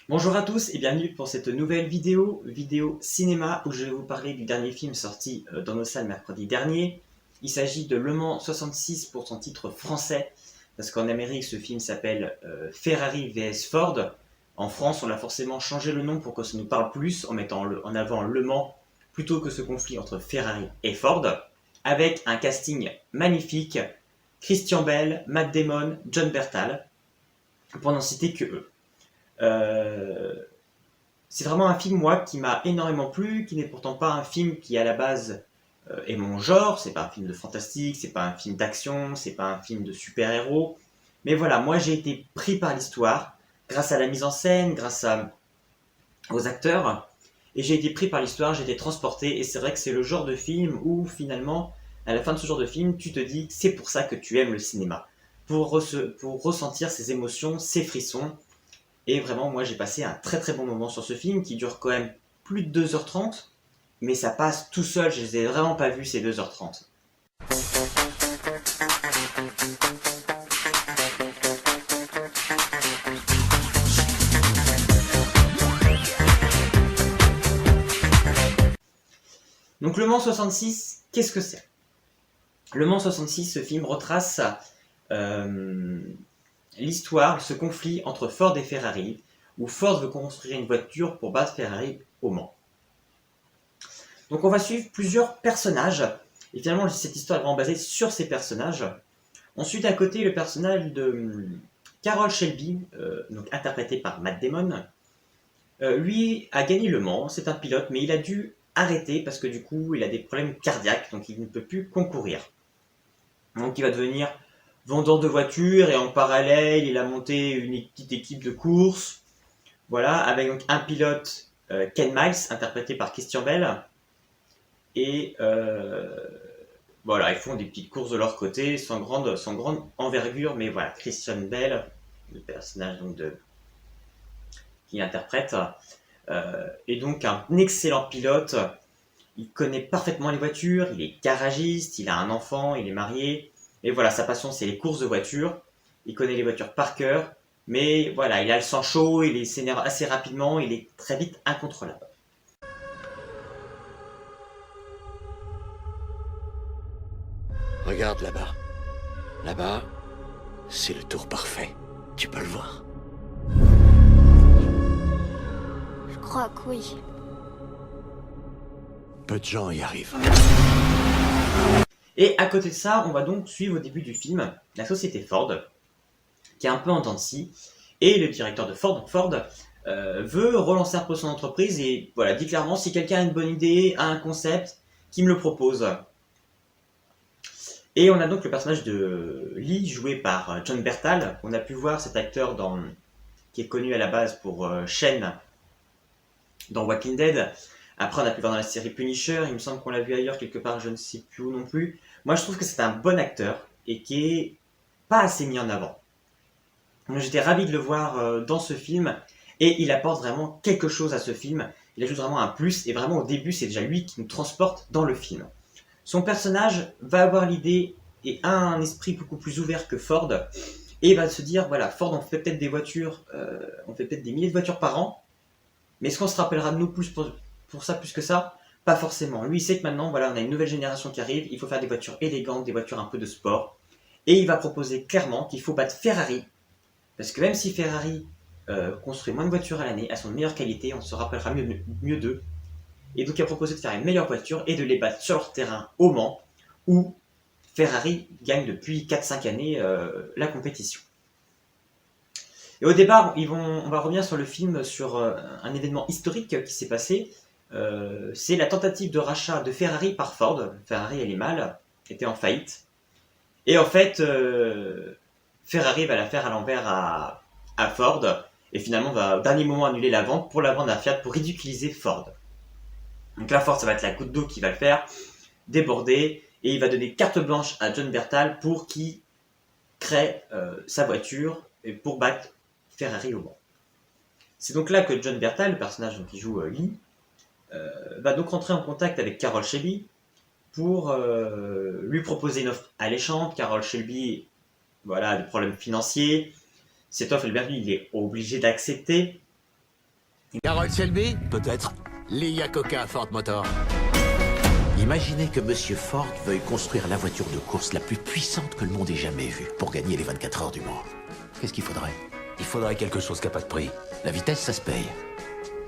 Bonjour à tous et bienvenue pour cette nouvelle vidéo cinéma où je vais vous parler du dernier film sorti dans nos salles mercredi dernier. Il s'agit de Le Mans 66 pour son titre français, parce qu'en Amérique ce film s'appelle Ferrari vs Ford. En France on a forcément changé le nom pour que ça nous parle plus en mettant en avant Le Mans plutôt que ce conflit entre Ferrari et Ford, avec un casting magnifique, Christian Bale, Matt Damon, Jon Bernthal, pour n'en citer que eux. Euh, c'est vraiment un film, moi, qui m'a énormément plu, qui n'est pourtant pas un film qui, à la base, est mon genre. C'est pas un film de fantastique, c'est pas un film d'action, c'est pas un film de super-héros. Mais voilà, moi, j'ai été pris par l'histoire, grâce à la mise en scène, aux acteurs. Et j'ai été pris par l'histoire, j'ai été transporté. Et c'est vrai que c'est le genre de film où, finalement, à la fin de ce genre de film, tu te dis que c'est pour ça que tu aimes le cinéma. Pour ressentir ces émotions, ces frissons. Et vraiment, moi, j'ai passé un très très bon moment sur ce film qui dure quand même plus de 2h30, mais ça passe tout seul, je les ai vraiment pas vus ces 2h30. Donc Le Mans 66, qu'est-ce que c'est? Le Mans 66, ce film retrace euh, l'histoire, ce conflit entre Ford et Ferrari, où Ford veut construire une voiture pour battre Ferrari au Mans. Donc on va suivre plusieurs personnages, et finalement cette histoire est vraiment basée sur ces personnages. Ensuite à côté le personnage de Carroll Shelby, donc interprété par Matt Damon. Lui a gagné le Mans, c'est un pilote, mais il a dû arrêter parce que du coup il a des problèmes cardiaques, donc il ne peut plus concourir. Donc il va devenir vendeur de voitures et en parallèle il a monté une petite équipe de course. Voilà, avec donc un pilote, Ken Miles, interprété par Christian Bale. Et voilà, ils font des petites courses de leur côté, sans grande envergure, mais voilà, Christian Bale, le personnage donc qui interprète, est donc un excellent pilote. Il connaît parfaitement les voitures, il est garagiste, il a un enfant, il est marié. Et voilà, sa passion c'est les courses de voitures. Il connaît les voitures par cœur, mais voilà, il a le sang chaud, il s'énerve assez rapidement, il est très vite incontrôlable. Regarde là-bas. Là-bas, c'est le tour parfait. Tu peux le voir. Je crois que oui. Peu de gens y arrivent. Et à côté de ça, on va donc suivre au début du film la société Ford, qui est un peu en dents de scie, et le directeur de Ford, veut relancer un peu son entreprise et voilà, dit clairement si quelqu'un a une bonne idée, a un concept, qui me le propose. Et on a donc le personnage de Lee, joué par Jon Bernthal. On a pu voir cet acteur qui est connu à la base pour Shane dans Walking Dead. Après, on a pu voir dans la série Punisher. Il me semble qu'on l'a vu ailleurs quelque part, je ne sais plus où non plus. Moi, je trouve que c'est un bon acteur et qui est pas assez mis en avant. Moi, j'étais ravi de le voir dans ce film et il apporte vraiment quelque chose à ce film. Il ajoute vraiment un plus et vraiment au début, c'est déjà lui qui nous transporte dans le film. Son personnage va avoir l'idée et a un esprit beaucoup plus ouvert que Ford et va se dire voilà, Ford on fait peut-être des voitures, on fait peut-être des milliers de voitures par an, mais est-ce qu'on se rappellera de nous plus pour ça plus que ça? Pas forcément. Lui il sait que maintenant voilà, on a une nouvelle génération qui arrive, il faut faire des voitures élégantes, des voitures un peu de sport, et il va proposer clairement qu'il faut battre Ferrari, parce que même si Ferrari construit moins de voitures à l'année, elles sont de meilleure qualité, on se rappellera mieux d'eux. Et donc il a proposé de faire une meilleure voiture et de les battre sur leur terrain au Mans, où Ferrari gagne depuis 4-5 années la compétition. Et au départ, on va revenir sur le film, sur un événement historique qui s'est passé. C'est la tentative de rachat de Ferrari par Ford. Ferrari, elle est mal, était en faillite. Et en fait, Ferrari va la faire à l'envers à Ford, et finalement va au dernier moment annuler la vente pour la vendre à Fiat pour ridiculiser Ford. Donc là, Ford, ça va être la goutte d'eau qui va le faire déborder, et il va donner carte blanche à Jon Bernthal pour qu'il crée sa voiture et pour battre Ferrari au Mans. C'est donc là que Jon Bernthal, le personnage qui joue Lee, va donc rentrer en contact avec Carroll Shelby pour lui proposer une offre alléchante. Carroll Shelby, voilà, des problèmes financiers. Cette offre est bienvenue, il est obligé d'accepter. Carroll Shelby? Peut-être. Lee Iacocca, Ford Motor. Imaginez que Monsieur Ford veuille construire la voiture de course la plus puissante que le monde ait jamais vue pour gagner les 24 heures du Mans. Qu'est-ce qu'il faudrait? Il faudrait quelque chose qui n'a pas de prix. La vitesse, ça se paye.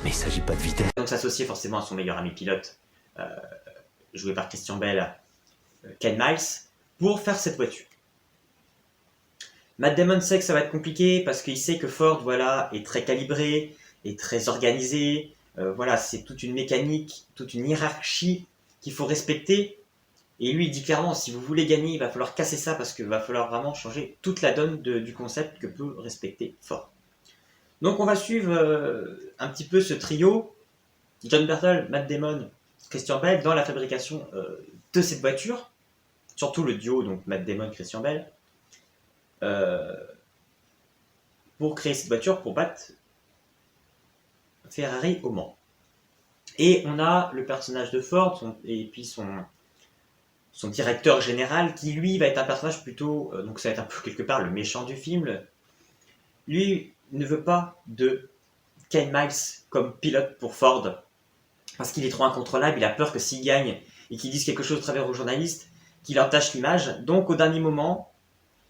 Mais il s'agit pas de vitesse. Donc s'associer forcément à son meilleur ami pilote, joué par Christian Bale, Ken Miles, pour faire cette voiture. Matt Damon sait que ça va être compliqué parce qu'il sait que Ford, voilà, est très calibré, est très organisé. Voilà, c'est toute une mécanique, toute une hiérarchie qu'il faut respecter. Et lui, il dit clairement, si vous voulez gagner, il va falloir casser ça parce qu'il va falloir vraiment changer toute la donne du concept que peut respecter Ford. Donc on va suivre un petit peu ce trio, John Bertal, Matt Damon, Christian Bale, dans la fabrication de cette voiture. Surtout le duo, donc Matt Damon, Christian Bale. Pour créer cette voiture, pour battre Ferrari au Mans. Et on a le personnage de Ford et puis son directeur général qui lui va être un personnage plutôt, donc ça va être un peu quelque part le méchant du film. Lui ne veut pas de Ken Miles comme pilote pour Ford parce qu'il est trop incontrôlable, il a peur que s'il gagne et qu'il dise quelque chose à travers aux journalistes, qu'il entache l'image. Donc au dernier moment,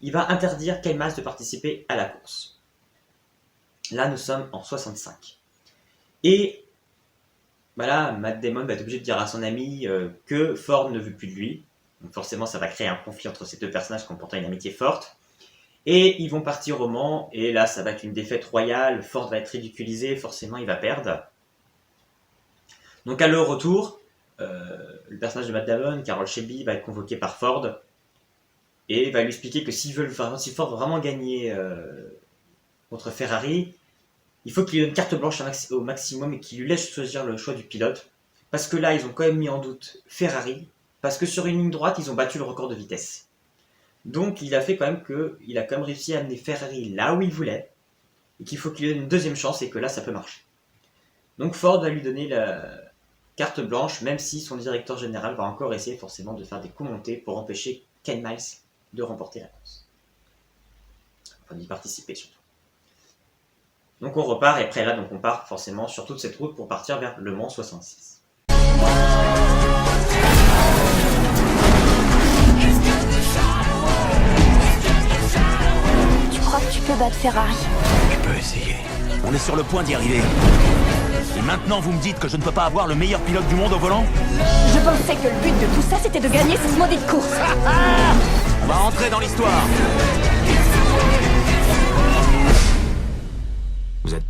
il va interdire Ken Miles de participer à la course. Là, nous sommes en 65. Et voilà, Matt Damon va être obligé de dire à son ami que Ford ne veut plus de lui. Donc forcément, ça va créer un conflit entre ces deux personnages qui ont pourtant une amitié forte. Et ils vont partir au Mans, et là, ça va être une défaite royale. Ford va être ridiculisé, forcément, il va perdre. Donc à leur retour, le personnage de Matt Damon, Carroll Shelby, va être convoqué par Ford et va lui expliquer que si Ford veut vraiment gagner contre Ferrari, il faut qu'il lui donne carte blanche au maximum et qu'il lui laisse choisir le choix du pilote. Parce que là, ils ont quand même mis en doute Ferrari, parce que sur une ligne droite, ils ont battu le record de vitesse. Donc il a quand même réussi à amener Ferrari là où il voulait, et qu'il faut qu'il lui donne une deuxième chance et que là, ça peut marcher. Donc Ford va lui donner la carte blanche, même si son directeur général va encore essayer forcément de faire des coups montés pour empêcher Ken Miles de remporter la course. Enfin, d'y participer surtout. Donc on repart, et après là, donc on part forcément sur toute cette route pour partir vers Le Mans 66. Tu crois que tu peux battre Ferrari? Je peux essayer. On est sur le point d'y arriver. Et maintenant, vous me dites que je ne peux pas avoir le meilleur pilote du monde au volant? Je pensais que le but de tout ça, c'était de gagner cette maudite course. On va rentrer dans l'histoire. Vous êtes...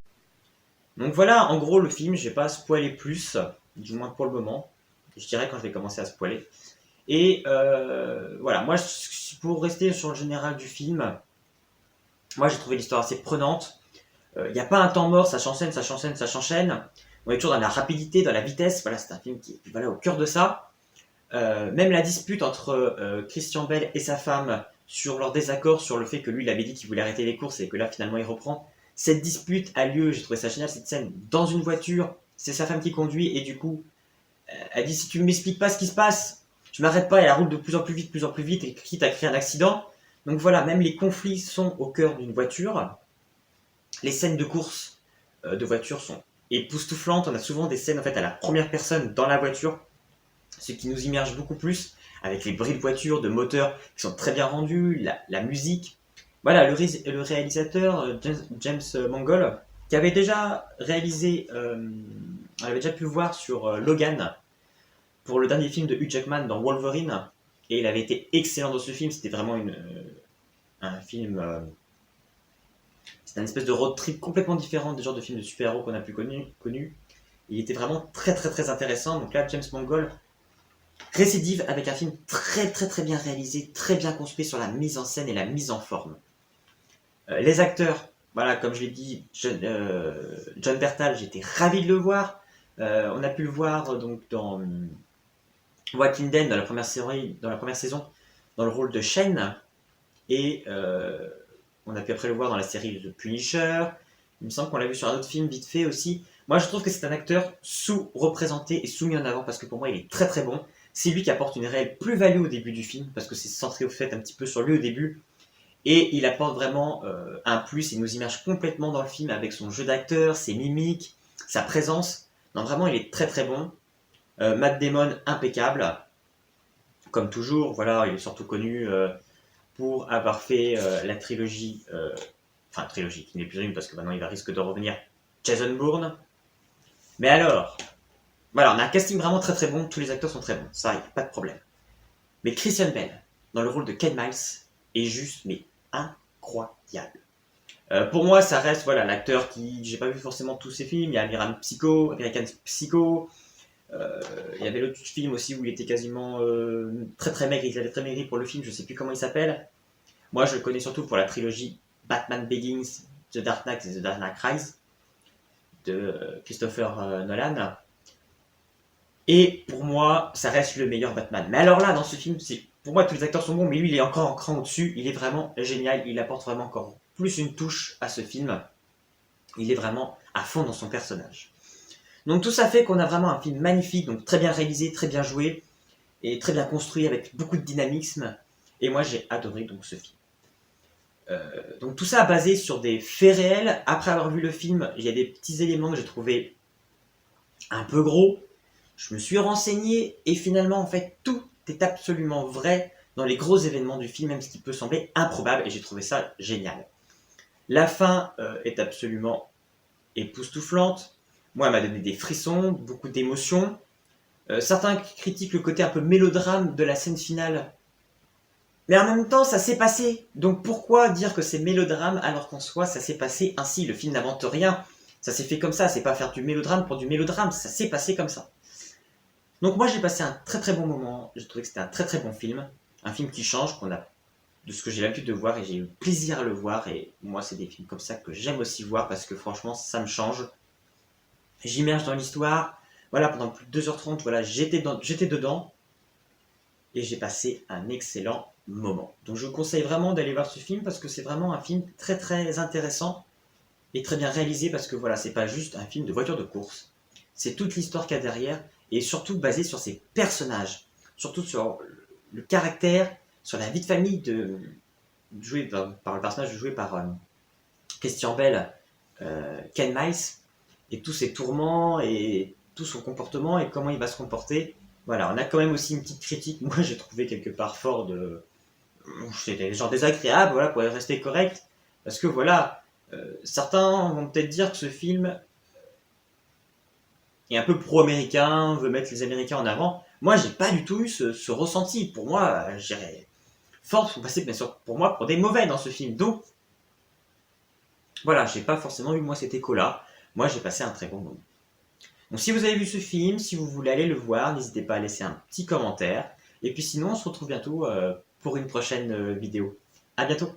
Donc voilà, en gros, le film, je vais pas spoiler plus, du moins pour le moment. Je dirais quand je vais commencer à spoiler. Et voilà, moi, pour rester sur le général du film, moi j'ai trouvé l'histoire assez prenante. Il n'y a pas un temps mort, ça s'enchaîne, ça s'enchaîne, ça s'enchaîne. On est toujours dans la rapidité, dans la vitesse. Voilà, c'est un film qui est au cœur de ça. Même la dispute entre Christian Bale et sa femme sur leur désaccord, sur le fait que lui, il avait dit qu'il voulait arrêter les courses et que là, finalement, il reprend. Cette dispute a lieu, j'ai trouvé ça génial, cette scène, dans une voiture. C'est sa femme qui conduit et du coup, elle dit, si tu ne m'expliques pas ce qui se passe, je m'arrête pas et elle roule de plus en plus vite et quitte à créer un accident. Donc voilà, même les conflits sont au cœur d'une voiture. Les scènes de course de voiture sont époustouflantes. On a souvent des scènes en fait à la première personne dans la voiture, ce qui nous immerge beaucoup plus, avec les bruits de voiture, de moteur qui sont très bien rendus, la musique. Voilà, le réalisateur James Mangold, qui avait déjà réalisé, on avait déjà pu le voir sur Logan, pour le dernier film de Hugh Jackman dans Wolverine, et il avait été excellent dans ce film. C'était vraiment un film... C'est un espèce de road trip complètement différent des genres de films de super-héros qu'on a plus connus. Il était vraiment très très très intéressant. Donc là, James Mangold récidive avec un film très très très bien réalisé, très bien construit sur la mise en scène et la mise en forme. Les acteurs, voilà, comme je l'ai dit, John Bertal, j'étais ravi de le voir. On a pu le voir donc dans Walking Dead, dans la première saison, dans le rôle de Shane. Et on a pu après le voir dans la série The Punisher. Il me semble qu'on l'a vu sur un autre film vite fait aussi. Moi, je trouve que c'est un acteur sous-représenté et sous-mis en avant parce que pour moi, il est très très bon. C'est lui qui apporte une réelle plus-value au début du film parce que c'est centré au fait un petit peu sur lui au début. Et il apporte vraiment un plus. Il nous immerge complètement dans le film avec son jeu d'acteur, ses mimiques, sa présence. Non, vraiment, il est très très bon. Matt Damon, impeccable. Comme toujours, voilà, il est surtout connu pour avoir fait la trilogie, enfin trilogie qui n'est plus une parce que maintenant il risque de revenir, Jason Bourne. Mais alors, voilà, on a un casting vraiment très très bon, tous les acteurs sont très bons, ça, il n'y a pas de problème. Mais Christian Bale, dans le rôle de Ken Miles, est juste, mais incroyable. Pour moi, ça reste voilà l'acteur qui, j'ai pas vu forcément tous ses films, il y a American Psycho, il y avait l'autre film aussi où il était quasiment très très maigre, il avait très maigri pour le film, je sais plus comment il s'appelle. Moi, je le connais surtout pour la trilogie Batman Begins, The Dark Knight et The Dark Knight Rises de Christopher Nolan. Et pour moi, ça reste le meilleur Batman. Mais alors là, dans ce film, pour moi, tous les acteurs sont bons, mais lui, il est encore un cran au-dessus. Il est vraiment génial. Il apporte vraiment encore plus une touche à ce film. Il est vraiment à fond dans son personnage. Donc tout ça fait qu'on a vraiment un film magnifique, donc très bien réalisé, très bien joué, et très bien construit avec beaucoup de dynamisme. Et moi, j'ai adoré donc ce film. Donc tout ça basé sur des faits réels. Après avoir vu le film, il y a des petits éléments que j'ai trouvé un peu gros. Je me suis renseigné et finalement, en fait, tout est absolument vrai dans les gros événements du film, même ce qui peut sembler improbable, et j'ai trouvé ça génial. La fin est absolument époustouflante. Moi, elle m'a donné des frissons, beaucoup d'émotions. Certains critiquent le côté un peu mélodrame de la scène finale. Mais en même temps, ça s'est passé. Donc pourquoi dire que c'est mélodrame alors qu'en soi, ça s'est passé ainsi? Le film n'invente rien. Ça s'est fait comme ça. C'est pas faire du mélodrame pour du mélodrame. Ça s'est passé comme ça. Donc moi, j'ai passé un très très bon moment. J'ai trouvé que c'était un très très bon film. Un film qui change, de ce que j'ai l'habitude de voir et j'ai eu plaisir à le voir. Et moi, c'est des films comme ça que j'aime aussi voir parce que franchement, ça me change. J'immerge dans l'histoire. Voilà, pendant plus de 2h30, voilà, j'étais dedans. Et j'ai passé un excellent moment. Donc je vous conseille vraiment d'aller voir ce film parce que c'est vraiment un film très très intéressant et très bien réalisé parce que voilà, c'est pas juste un film de voiture de course. C'est toute l'histoire qu'il y a derrière et surtout basé sur ses personnages. Surtout sur le caractère, sur la vie de famille joué par le personnage joué par Christian Bale, Ken Miles, et tous ses tourments et tout son comportement et comment il va se comporter. Voilà, on a quand même aussi une petite critique, moi j'ai trouvé quelque part fort de... C'est des gens désagréables, voilà, pour rester correct, parce que voilà, certains vont peut-être dire que ce film est un peu pro-américain, veut mettre les Américains en avant. Moi, j'ai pas du tout eu ce ressenti. Pour moi, j'irais fort pour passer, bien sûr, pour moi, pour des mauvais dans ce film. Donc, voilà, j'ai pas forcément eu, moi, cet écho-là. Moi, j'ai passé un très bon moment. Donc si vous avez vu ce film, si vous voulez aller le voir, n'hésitez pas à laisser un petit commentaire. Et puis sinon, on se retrouve bientôt pour une prochaine vidéo. À bientôt!